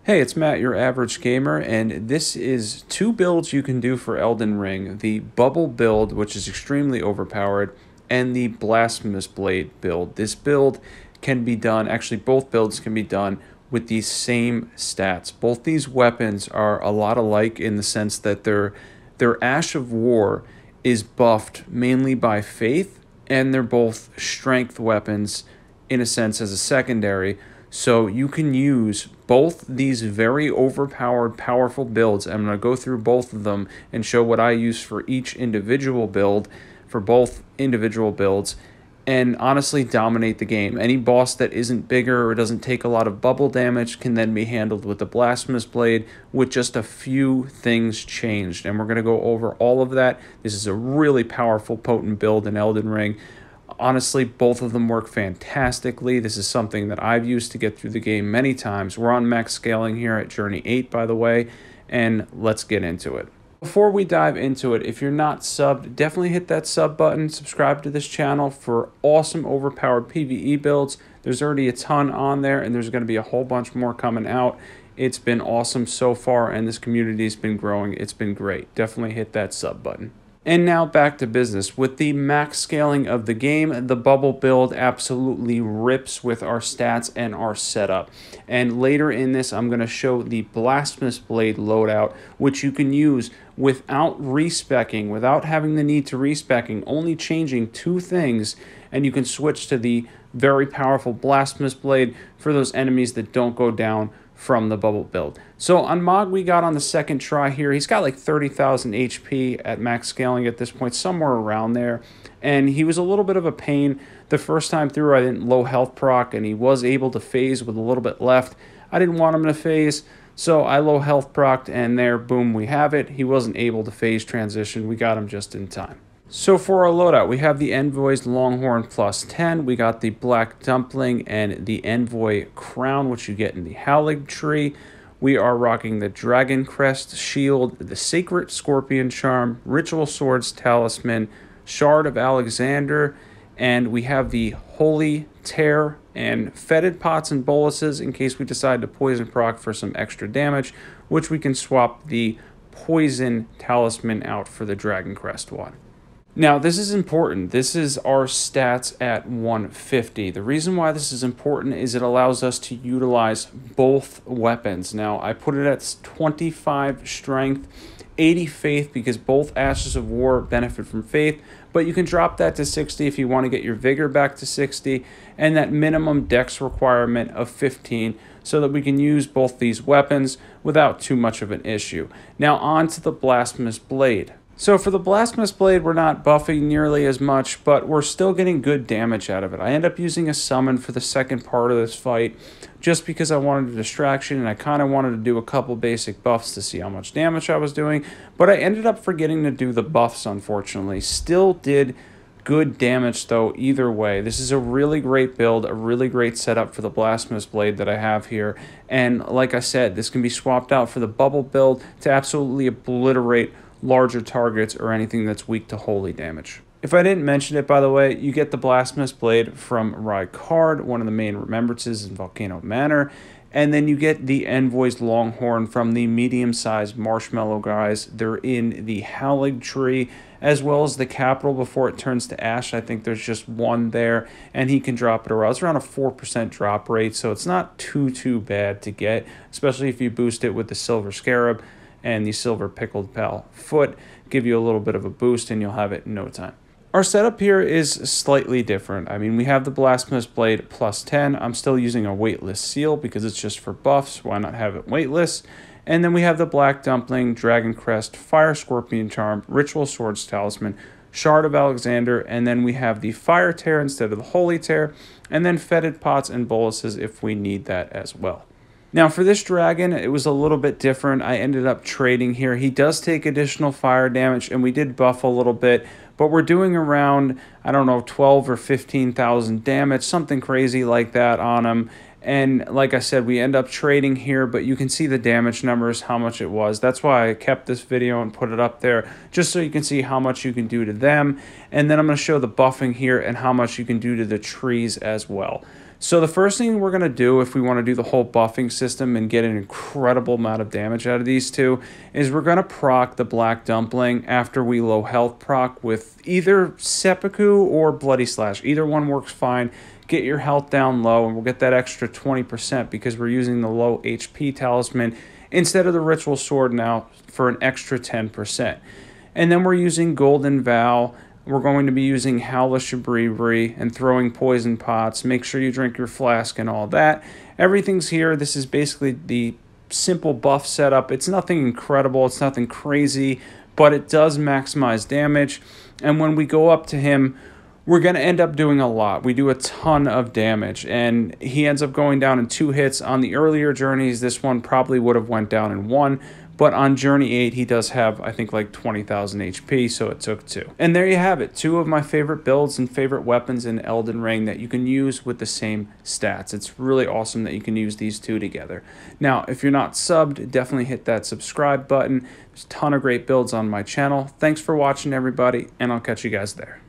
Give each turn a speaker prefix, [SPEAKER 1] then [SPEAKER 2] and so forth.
[SPEAKER 1] Hey, it's Matt, your average gamer, and this is two builds you can do for Elden Ring. The Bubble build, which is extremely overpowered, and the Blasphemous Blade build. This build can be done, actually both builds can be done with these same stats. Both these weapons are a lot alike in the sense that their Ash of War is buffed mainly by Faith, and they're both strength weapons in a sense as a secondary. So you can use both these very overpowered, powerful builds. I'm going to go through both of them and show what I use for each individual build, for both individual builds, and honestly dominate the game. Any boss that isn't bigger or doesn't take a lot of bubble damage can then be handled with the Blasphemous Blade with just a few things changed. And we're going to go over all of that. This is a really powerful, potent build in Elden Ring. Honestly, both of them work fantastically. This is something that I've used to get through the game many times. We're on max scaling here at Journey 8, by the way, and let's get into it. Before we dive into it, if you're not subbed, definitely hit that sub button. Subscribe to this channel for awesome overpowered PvE builds. There's already a ton on there, and there's going to be a whole bunch more coming out. It's been awesome so far, and this community's been growing. It's been great. Definitely hit that sub button. And now back to business. With the max scaling of the game, the bubble build absolutely rips with our stats and our setup. And later in this, I'm going to show the Blasphemous Blade loadout, which you can use without respecking, without having the need to respecking, only changing two things, and you can switch to the very powerful Blasphemous Blade for those enemies that don't go down from the bubble build. So on Mog, we got on the second try here. He's got like 30,000 HP at max scaling at this point, somewhere around there. And he was a little bit of a pain. The first time through, I didn't low health proc, and he was able to phase with a little bit left. I didn't want him to phase, so I low health procced, and there, boom, we have it. He wasn't able to phase transition. We got him just in time. So for our loadout, we have the Envoy's Longhorn plus 10. We got the Black Dumpling and the Envoy Crown, which you get in the Haligtree. We are rocking the Dragoncrest shield, the Sacred Scorpion Charm, Ritual Swords Talisman, Shard of Alexander, and we have the Holy Tear and Fetid Pots and Boluses in case we decide to poison proc for some extra damage, which we can swap the Poison Talisman out for the Dragoncrest one. Now, this is important. This is our stats at 150. The reason why this is important is it allows us to utilize both weapons. Now, I put it at 25 strength, 80 faith, because both Ashes of War benefit from faith, but you can drop that to 60 if you want to get your vigor back to 60, and that minimum dex requirement of 15 so that we can use both these weapons without too much of an issue. Now, on to the Blasphemous Blade. So for the Blasphemous Blade, we're not buffing nearly as much, but we're still getting good damage out of it. I end up using a summon for the second part of this fight just because I wanted a distraction, and I kind of wanted to do a couple basic buffs to see how much damage I was doing, but I ended up forgetting to do the buffs, unfortunately. Still did good damage, though, either way. This is a really great build, a really great setup for the Blasphemous Blade that I have here, and like I said, this can be swapped out for the bubble build to absolutely obliterate larger targets or anything that's weak to holy damage. If I didn't mention it, by the way, you get the Blasphemous Blade from Rykard, one of the main remembrances in Volcano Manor, and then you get the Envoy's Longhorn from the medium-sized marshmallow guys. They're in the Haligtree, as well as the Capital before it turns to Ash. I think there's just one there, and he can drop it around. It's around a 4% drop rate, so it's not too bad to get, especially if you boost it with the Silver Scarab and the Silver Pickled Pal Foot. Give you a little bit of a boost, and you'll have it in no time. Our setup here is slightly different. I mean, we have the Blasphemous Blade plus 10. I'm still using a weightless seal because it's just for buffs. Why not have it weightless? And then we have the Black Dumpling, Dragoncrest, Fire Scorpion Charm, Ritual Swords Talisman, Shard of Alexander, and then we have the Fire Tear instead of the Holy Tear, and then Fetid Pots and Boluses if we need that as well. Now for this dragon, it was a little bit different. I ended up trading here. He does take additional fire damage, and we did buff a little bit, but we're doing around, I don't know, 12 or 15,000 damage, something crazy like that on him. And like I said, we end up trading here, but you can see the damage numbers, how much it was. That's why I kept this video and put it up there, just so you can see how much you can do to them. And then I'm going to show the buffing here and how much you can do to the trees as well. So the first thing we're going to do if we want to do the whole buffing system and get an incredible amount of damage out of these two is we're going to proc the Black Dumpling after we low health proc with either Seppuku or Bloody Slash. Either one works fine. Get your health down low and we'll get that extra 20% because we're using the low HP Talisman instead of the Ritual Sword now for an extra 10%. And then we're using Golden Vow. We're going to be using Howl Shabrbri and throwing poison pots. Make sure you drink your flask and all that. Everything's here. This is basically the simple buff setup. It's nothing incredible. It's nothing crazy, but it does maximize damage. And when we go up to him, we're going to end up doing a lot. We do a ton of damage, and he ends up going down in 2 hits. On the earlier journeys, this one probably would have went down in 1. But on Journey 8, he does have, I think, like 20,000 HP, so it took 2. And there you have it, 2 of my favorite builds and favorite weapons in Elden Ring that you can use with the same stats. It's really awesome that you can use these 2 together. Now, if you're not subbed, definitely hit that subscribe button. There's a ton of great builds on my channel. Thanks for watching, everybody, and I'll catch you guys there.